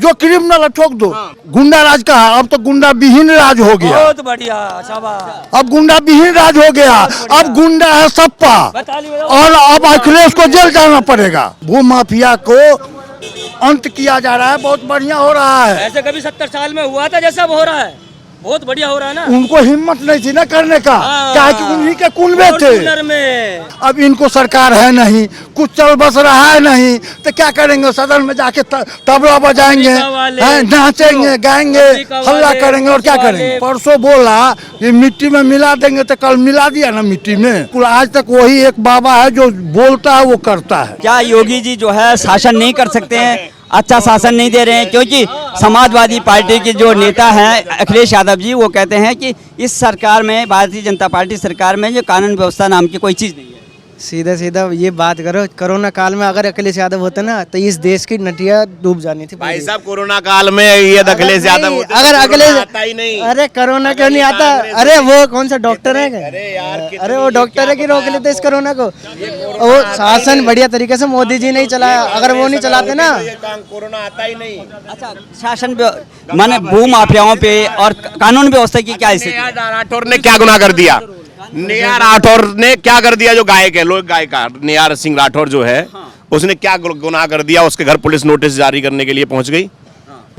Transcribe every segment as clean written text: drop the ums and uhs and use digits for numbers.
जो क्रिमिनल है ठोक दो। गुंडा राज का अब तो गुंडा विहीन राज हो गया। बहुत बढ़िया, शाबाश। अब गुंडा विहीन राज हो गया। अब गुंडा है सप्पा और अब अखिलेश को जेल जाना पड़ेगा। वो माफिया को अंत किया जा रहा है, बहुत बढ़िया हो रहा है। ऐसे कभी 70 साल में हुआ था जैसा अब हो रहा है, बहुत बढ़िया हो रहा है ना। उनको हिम्मत नहीं थी ना करने का, क्या कि उन्हीं के कुनबे थे। में अब इनको सरकार है नहीं, कुछ चल बस रहा है नहीं, तो क्या करेंगे? सदन में जाके तबला बजाएंगे, नाचेंगे, गाएंगे, हल्ला करेंगे और क्या करेंगे? परसों बोला कि मिट्टी में मिला देंगे, तो कल मिला दिया ना मिट्टी में। आज तक वही एक बाबा है जो बोलता है वो करता है। क्या योगी जी जो है शासन नहीं कर सकते हैं, अच्छा शासन नहीं दे रहे हैं? क्योंकि समाजवादी पार्टी के जो नेता हैं अखिलेश यादव जी, वो कहते हैं कि इस सरकार में, भारतीय जनता पार्टी सरकार में, जो कानून व्यवस्था नाम की कोई चीज़ नहीं है। सीधा सीधा ये बात करो, कोरोना काल में अगर अखिलेश यादव होते ना तो इस देश की नटिया डूब जानी थी। भाई साहब कोरोना काल में ये अखिलेश यादव होते, अगर अखिलेश आता ही नहीं। अरे कोरोना क्यों नहीं आता? अरे वो कौन सा डॉक्टर है? अरे वो डॉक्टर है कि रोक लेते इस कोरोना को। वो शासन बढ़िया तरीके से मोदी जी नहीं चलाया, अगर वो नहीं चलाते ना कोरोना आता ही नहीं। अच्छा, शासन माने भू माफियाओं पे और कानून व्यवस्था की क्या स्थिति? राठौर ने क्या गुनाह कर दिया? नेहा राठौर ने क्या कर दिया? जो गायक है, लोक गायिका नेहा सिंह राठौर जो है, उसने क्या गुनाह कर दिया? उसके घर पुलिस नोटिस जारी करने के लिए पहुंच गई।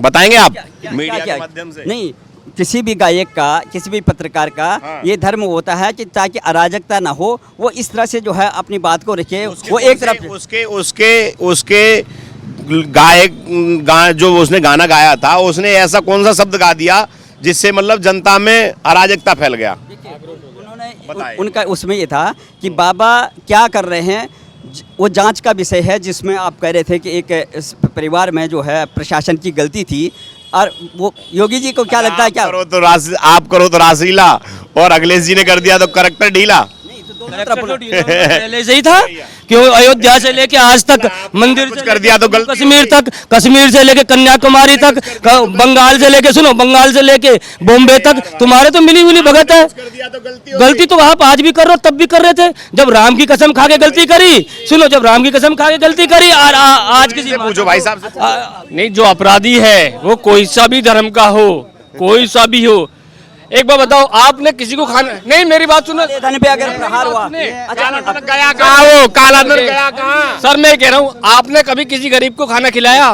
बताएंगे आप मीडिया के माध्यम से? नहीं, किसी भी गायक का, किसी भी पत्रकार का ये धर्म होता है कि ताकि अराजकता ना हो, वो इस तरह से जो है अपनी बात को रखे। वो एक तरफ उसके गायक जो उसने गाना गाया था, उसने ऐसा कौन सा शब्द गा दिया जिससे मतलब जनता में अराजकता फैल गया? उनका उसमें ये था कि बाबा क्या कर रहे हैं, वो जांच का विषय है, जिसमें आप कह रहे थे कि एक परिवार में जो है प्रशासन की गलती थी। और वो योगी जी को क्या लगता है? क्या आप करो तो रासलीला और अखिलेश जी ने कर दिया तो करेक्टर ढीला। पहले से ही था कि अयोध्या से लेके आज तक मंदिर कुछ कर दिया तो कश्मीर तक, कश्मीर से लेके कन्याकुमारी तक, बंगाल से लेके, सुनो, बंगाल से लेके बॉम्बे तक तुम्हारे तो मिली मिली भगत है। गलती तो आप आज भी कर रहे हो, तब भी कर रहे थे जब राम की कसम खा के गलती करी। सुनो, जब राम की कसम खा के गलती करी और आज किसी पूछो भाई साहब नहीं, जो अपराधी है वो कोई सा भी धर्म का हो, कोई सा भी हो। एक बार बताओ, आपने किसी को खाना नहीं, मेरी बात सुनो, धन पे अगर प्रहार हुआ, गया कहाँ? वो काला धन गया कहाँ? सर मैं कह रहा हूँ, आपने कभी किसी गरीब को खाना खिलाया?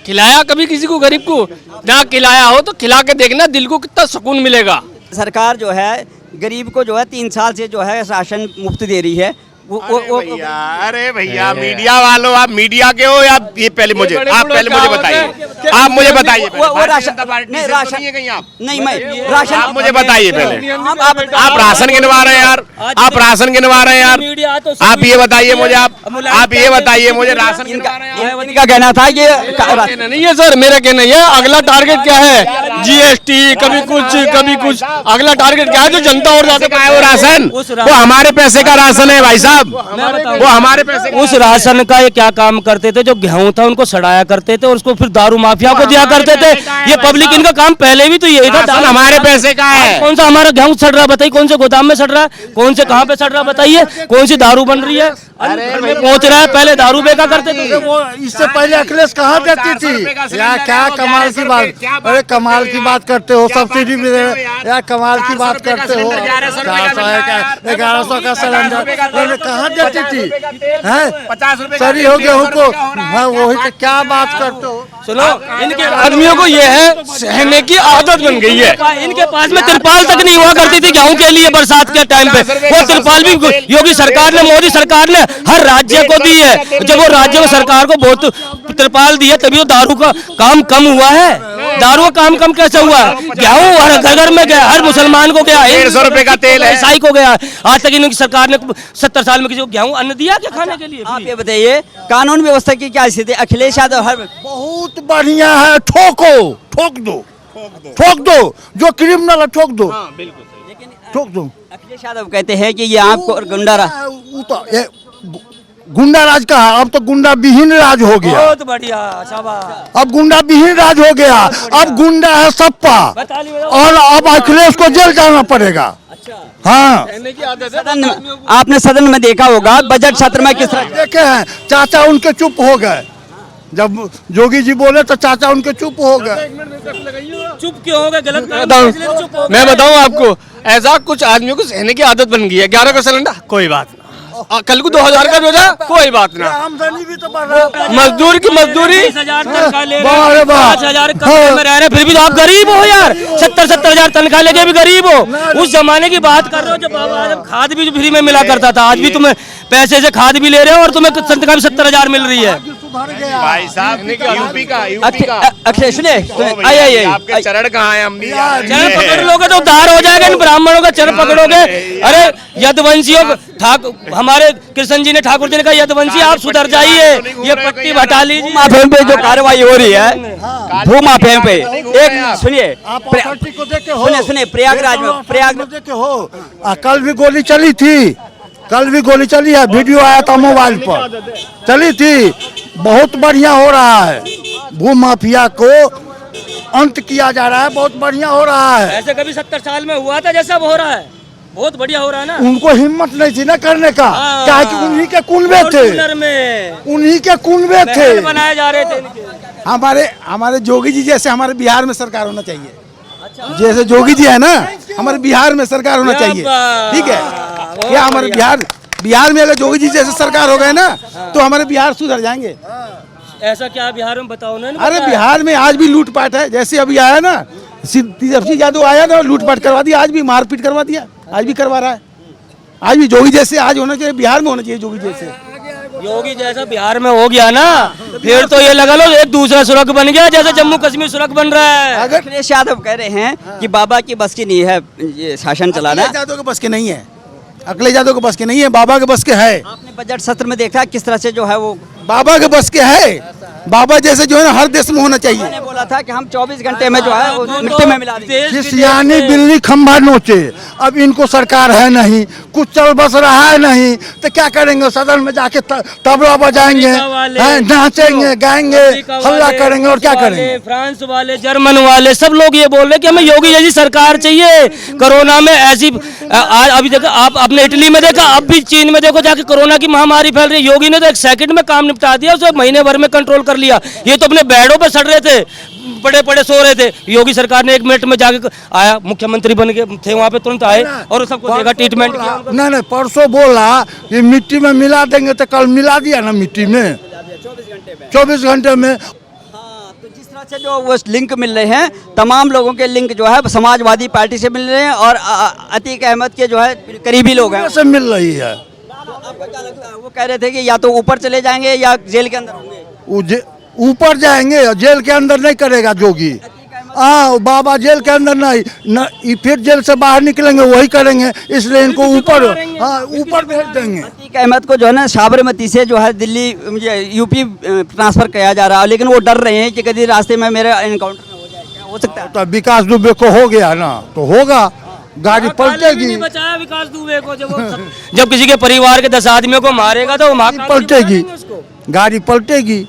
खिलाया कभी किसी को गरीब को? ना खिलाया हो तो खिला के देखना, दिल को कितना सुकून मिलेगा। सरकार जो है गरीब को जो है 3 साल से जो है राशन मुफ्त दे रही है। अरे भैया मीडिया वालों, आप मीडिया के हो या ये पहले मुझे बताइए, आप मुझे बताइए वो राशन कहीं आप नहीं, मैं राशन आप मुझे बताइए पहले। आप राशन गिनवा रहे हैं यार, आप राशन गिनवा रहे हैं यार। आप ये बताइए मुझे, आप ये बताइए मुझे, राशन गिनवा रहे हैं। इनका कहना था कि नहीं है सर, मेरा कहना है अगला टारगेट क्या है? जीएसटी, कभी कुछ अगला टारगेट क्या है? जो जनता और ज्यादा वो राशन, वो हमारे पैसे का राशन है भाई साहब, वो हमारे पैसे। उस राशन का ये क्या काम करते थे? जो गेहूं था उनको सड़ाया करते थे और उसको फिर दारू माफिया को दिया करते थे। ये पब्लिक, इनका काम पहले भी तो यही था। हमारे पैसे का है। कौन सा हमारा गेहूं सड़ रहा है बताइए? कौन से गोदाम में सड़ रहा है? कौन से कहाँ पे सड़ रहा है बताइए? कौन सी दारू बन रही है? घर में पहुंच रहा है, पहले दारू बेचा करते थे। वो इससे पहले अखिलेश कहाँ देती थी? यार क्या कमाल की बात, अरे कमाल की बात करते हो, सब्सिडी भी यार कमाल की बात करते हो। 1100 का सिलेंडर कहाँ देती थी? सरी हो गेहूं को, वही तो क्या बात करते हो? सुनो, इनके आदमियों को ये है सहने की आदत बन गई है। इनके पास में तिरपाल तक नहीं हुआ करती थी गेहूं के लिए बरसात के टाइम पे। वो तिरपाल भी योगी सरकार ने, मोदी सरकार ने हर राज्य को दी है। जब वो राज्य में सरकार को बहुत तिरपाल दी है तभी तो दारू का काम कम हुआ है। दारू का काम कम कैसे हुआ? गेहूं हर घर में गया, हर मुसलमान को गया, 150 रुपए का तेल है, ईसाई को गया। आज तक इनकी सरकार ने 70 साल में किसी को गेहूं अन्न दिया क्या खाने के लिए? आप ये बताइए कानून व्यवस्था की क्या स्थिति? अखिलेश यादव हर बहुत बढ़िया है, ठोक दो, जो क्रिमिनल है ठोक दो, ठोक दो। अखिलेश यादव कहते हैं कि ये आपको गुंडा राज का अब तो गुंडा विहीन राज हो गया। बहुत बढ़िया, शाबाश। अब गुंडा विहीन राज हो गया। अब गुंडा है सप्पा और अब अखिलेश को जेल जाना पड़ेगा। हाँ, आपने सदन में देखा होगा बजट सत्र में किस तरह देखे हैं, चाचा उनके चुप हो गए। जब जोगी जी बोले तो चाचा उनके चुप हो गए। चुप क्यों हो गए? गलत काम बताऊं इसलिए चुप हो गए। मैं बताऊं आपको, ऐसा कुछ आदमियों को सहने की आदत बन गई है। 11 का सिलेंडर कोई बात ना, कल को 2000 का रोजा कोई बात ना, आमदनी भी तो बढ़ रहा है। मजदूर की मजदूरी 20,000 तनख्वाह ले वाह रे रहे, वाह। 5,000 कमरे में रह रहे, फिर भी तो आप गरीब हो यार। 70,000 तनख्वाह लेके भी गरीब हो। उस जमाने की बात कर रहे हो जब बाबा आजम खाद भी फ्री में मिला करता था। आज भी तुम्हें पैसे से खाद भी ले रहे हो और तुम्हें तनख्वाह भी 70,000 मिल रही है। सुधर गया। भाई साहब यूपी का अखिलेश सुनिए, ओ आइए भैया, आइए आपके चरण कहाँ है? हम भी चरण पकड़ लोगे तो उद्धार हो जाएगा। इन ब्राह्मणों का चरण पकड़ोगे। अरे यदुवंशियों ठाकुर, हमारे कृष्ण जी ने, ठाकुर जी ने कहा यदुवंशी आप सुधर जाइए, ये पट्टी हटा लीजिए। माफिया पे जो कार्रवाई हो रही है, भू माफिया पे, एक सुनिए, आप प्रॉपर्टी को देखे हो? सुनिए प्रयागराज में, प्रयाग देखे हो? कल भी गोली चली थी, कल भी गोली चली है, वीडियो आया था मोबाइल पर, चली थी। बहुत बढ़िया हो रहा है, भू माफिया को अंत किया जा रहा है, बहुत बढ़िया हो रहा है। ऐसे कभी 70 साल में हुआ था जैसा अब हो रहा है? बहुत बढ़िया हो रहा है ना। उनको हिम्मत नहीं थी ना करने का, हाँ। क्या कि उन्हीं के कुनबे थे, फॉर्च्यूनर में उन्हीं के कुनबे थे। महल बनाए जा रहे थे इनके। हमारे जोगी जी जैसे हमारे बिहार में सरकार होना चाहिए। जैसे जोगी जी है ना, हमारे बिहार में सरकार होना चाहिए। ठीक है, क्या हमारे बिहार में अगर जोगी जी जैसे सरकार हो गए ना तो हमारे बिहार सुधर जाएंगे। ऐसा क्या बिहार में बताओ ना? अरे बिहार में आज भी लूटपाट है, जैसे अभी आया ना तेजस्वी यादव आया ना, लूटपाट करवा दिया, आज भी मारपीट करवा दिया, आज भी करवा रहा है। आज भी जोगी जैसे आज होना चाहिए, बिहार में होना चाहिए जोगी जैसे। योगी जैसा बिहार में हो गया ना, फिर तो ये लगा लो एक दूसरा सुरंग बन गया, जैसे जम्मू कश्मीर सुरंग बन रहा है। अगर अखिलेश यादव कह रहे हैं कि बाबा की बस की नहीं है ये शासन चलाना। अखिलेश यादव के बस के नहीं है, अखिलेश यादव के बस के नहीं है, बाबा के बस के है। आपने बजट सत्र में देखा किस तरह से जो है वो बाबा के बस के है। बाबा जैसे जो है ना हर देश में होना चाहिए। मैंने बोला था कि हम 24 घंटे में जो है वो मिट्टी में मिला देंगे। देश जिस विदेश यानी में- बिल्ली खंभा नोचे, अब इनको सरकार है नहीं, कुछ चल बस रहा है नहीं, तो क्या करेंगे? सदन में जाके तबला बजाएंगे, अमेरिका वाले, हैं, नाचेंगे, गाएंगे, अमेरिका हल्ला वाले, करेंगे और क्या रूस वाले, करेंगे? फ्रांस वाले, जर्मन वाले, सब लोग ये बोल रहे कि हमें योगी जैसी सरकार चाहिए। कोरोना में ऐसी आज अभी देखो आप, आपने इटली में देखा, अब भी चीन में देखो जाके कोरोना की महामारी फैल रही है। योगी ने तो 1 सेकंड में काम निपटा दिया, उसे महीने भर में कंट्रोल कर लिया। ये तो अपने बेडों पे सड़ रहे थे, बड़े बड़े सो रहे थे। योगी सरकार ने 1 मिनट में जाके आया, मुख्यमंत्री बन के थे वहाँ पे, तुरंत आए और सबको देखा, ट्रीटमेंट किया। नहीं, परसों बोला कि मिट्टी में मिला देंगे, तो कल मिला दिया ना मिट्टी में 24 घंटे में। हाँ, तो जिस तरह से जो वो लिंक मिल रहे हैं, तमाम लोगों के लिंक जो है समाजवादी पार्टी से मिल रहे हैं और अतीक अहमद के जो है करीबी लोग हैं। से मिल रही है। आपको क्या लगता है? वो कह रहे थे कि या तो ऊपर चले जाएंगे या जेल के अंदर होंगे। ऊपर जाएंगे, जेल के अंदर नहीं करेगा जोगी। हाँ, बाबा जेल के अंदर नहीं न, फिर जेल से बाहर निकलेंगे वही करेंगे, इसलिए इनको ऊपर, हाँ, ऊपर भेज देंगे। अतीक अहमद को जो है ना साबरमती से जो है दिल्ली यूपी ट्रांसफर किया जा रहा है, लेकिन वो डर रहे हैं कि कभी रास्ते में मेरा एनकाउंटर ना हो जाए। क्या हो सकता है? तो विकास दुबे को हो गया ना तो होगा, गाड़ी पलटेगी, नहीं बचाया विकास दुबे को। जब किसी के परिवार के 10 आदमियों को मारेगा तो वो पलटेगी, गाड़ी पलटेगी।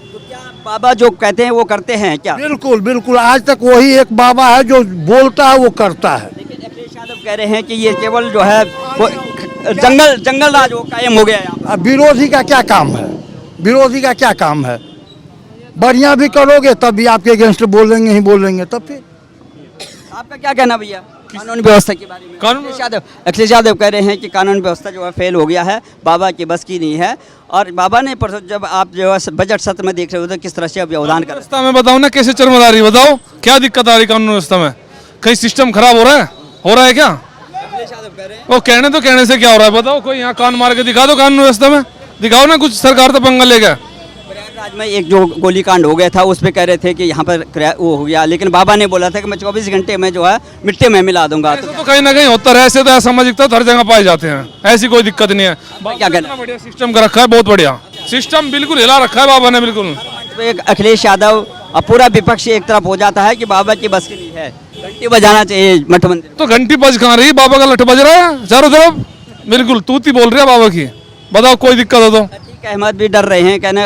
बाबा जो कहते हैं वो करते हैं क्या? बिल्कुल बिल्कुल, आज तक वही एक बाबा है जो बोलता है वो करता है। लेकिन अखिलेश यादव कह रहे हैं कि ये केवल जो है वो जंगल राज वो कायम हो गया है यहाँ पर। अब विरोधी का क्या काम है? विरोधी का क्या काम है? बढ़िया भी करोगे तब भी आपके अगेंस्ट बोलेंगे ही बोलेंगे, तब फिर आपका क्या कहना भैया कानून व्यवस्था के बारे में? अखिलेश यादव कह रहे हैं कि कानून व्यवस्था जो है फेल हो गया है, बाबा की बस की नहीं है। और बाबा ने परसों जब आप जो है बजट सत्र में देख रहे हो तो किस तरह से अब व्यवधान कर व्यवस्था में बताओ ना कैसे चरमरा रही, बताओ क्या दिक्कत आ रही कानून व्यवस्था में? कहीं सिस्टम खराब हो रहा है क्या? वो कहने से क्या हो रहा है बताओ? कोई यहाँ कान मार के दिखा दो कानून व्यवस्था में, दिखाओ ना कुछ। सरकार तो पंगा ले गया। प्रयागराज में एक जो गोलीकांड हो गया था उस पे कह रहे थे कि यहाँ पर वो हो गया, लेकिन बाबा ने बोला था कि मैं 24 घंटे में जो है मिट्टी में मिला दूंगा। ऐसे तो कहीं ना कहीं होता है, ऐसे तो असामाजिकता हर जगह पाए जाते हैं, ऐसी कोई दिक्कत नहीं है। क्या कहना? बढ़िया सिस्टम का रखा है, बहुत बढ़िया सिस्टम, बिल्कुल हिला रखा है बाबा ने, बिल्कुल। तो एक अखिलेश यादव और पूरा विपक्ष एक तरफ हो जाता है कि बाबा की बस की नहीं है, घंटी बजाना चाहिए मठ मंदिर। तो घंटी बज कहाँ रही, बाबा का लठ बज रहा है चारों तरफ, बिल्कुल तूती बोल रही है बाबा की। बताओ कोई दिक्कत हो तो? अतीक अहमद भी डर रहे हैं, कहने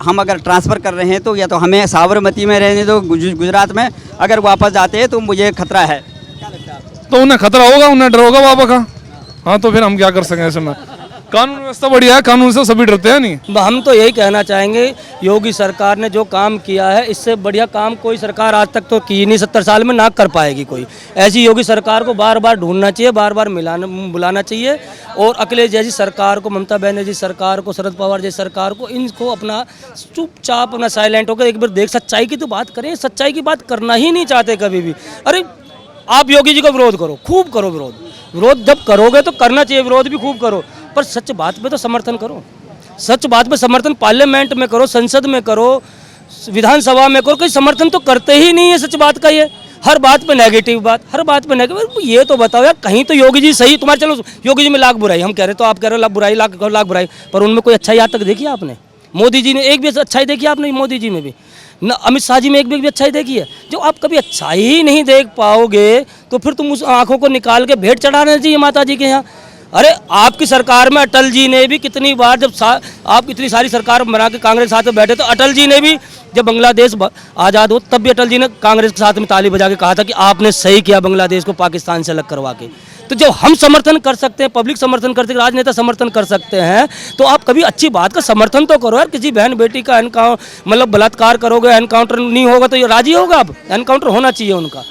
हम अगर ट्रांसफर कर रहे हैं तो या तो हमें साबरमती में रहने दो गुजरात में, अगर वापस जाते हैं तो मुझे खतरा है। क्या लगता है आपको? तो उन्हें खतरा होगा, उन्हें डर होगा बाबा का। हाँ तो फिर हम क्या कर सकें ऐसे में? कानून व्यवस्था बढ़िया है, कानून से सभी डरते हैं नहीं। हम तो यही कहना चाहेंगे, योगी सरकार ने जो काम किया है इससे बढ़िया काम कोई सरकार आज तक तो की नहीं, 70 साल में ना कर पाएगी कोई। ऐसी योगी सरकार को बार बार ढूंढना चाहिए, बार बार बुलाना चाहिए। और अखिलेश जैसी सरकार को, ममता बनर्जी सरकार को, शरद पवार जैसी सरकार को, इनको अपना चुपचाप अपना साइलेंट होकर एक बार देख सच्चाई की तो बात करें। सच्चाई की बात करना ही नहीं चाहते कभी भी। अरे आप योगी जी को विरोध करो, खूब करो विरोध जब करोगे तो करना चाहिए, विरोध भी खूब करो, पर सच बात पे तो समर्थन करो। सच बात पे समर्थन पार्लियामेंट में करो, संसद में करो, विधानसभा में करो। कोई समर्थन तो करते ही नहीं है सच बात का। ये हर बात पे नेगेटिव बात, हर बात पे नेगेटिव। ये तो बताओ यार, कहीं तो योगी जी सही, तुम्हारे चलो योगी जी में लाख बुराई हम कह रहे, तो आप कह रहे हो लाख बुराई, लाख बुराई, पर उनमें कोई अच्छाई आज तक देखी आपने? मोदी जी ने एक भी अच्छाई देखी आपने? मोदी जी में भी न, अमित शाह जी में एक भी अच्छाई देखी है? जो आप कभी अच्छाई ही नहीं देख पाओगे तो फिर तुम उस आंखों को निकाल के भेंट चढ़ाना चाहिए माता जी के यहाँ। अरे आपकी सरकार में अटल जी ने भी कितनी बार, जब आप इतनी सारी सरकार बना के कांग्रेस के साथ में बैठे, तो अटल जी ने भी जब बांग्लादेश आज़ाद हो तब भी अटल जी ने कांग्रेस के साथ में ताली बजा के कहा था कि आपने सही किया बांग्लादेश को पाकिस्तान से अलग करवा के। तो जब हम समर्थन कर सकते हैं, पब्लिक समर्थन करते हैं, राजनेता समर्थन कर सकते हैं, तो आप कभी अच्छी बात का समर्थन तो करो यार। किसी बहन बेटी का मतलब बलात्कार करोगे, एनकाउंटर नहीं होगा तो ये राजी होगा? आप एनकाउंटर होना चाहिए उनका।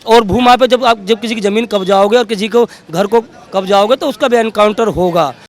और भूमि पे जब किसी की ज़मीन कब्जाओगे और किसी को घर को कब्जाओगे तो उसका भी एनकाउंटर होगा।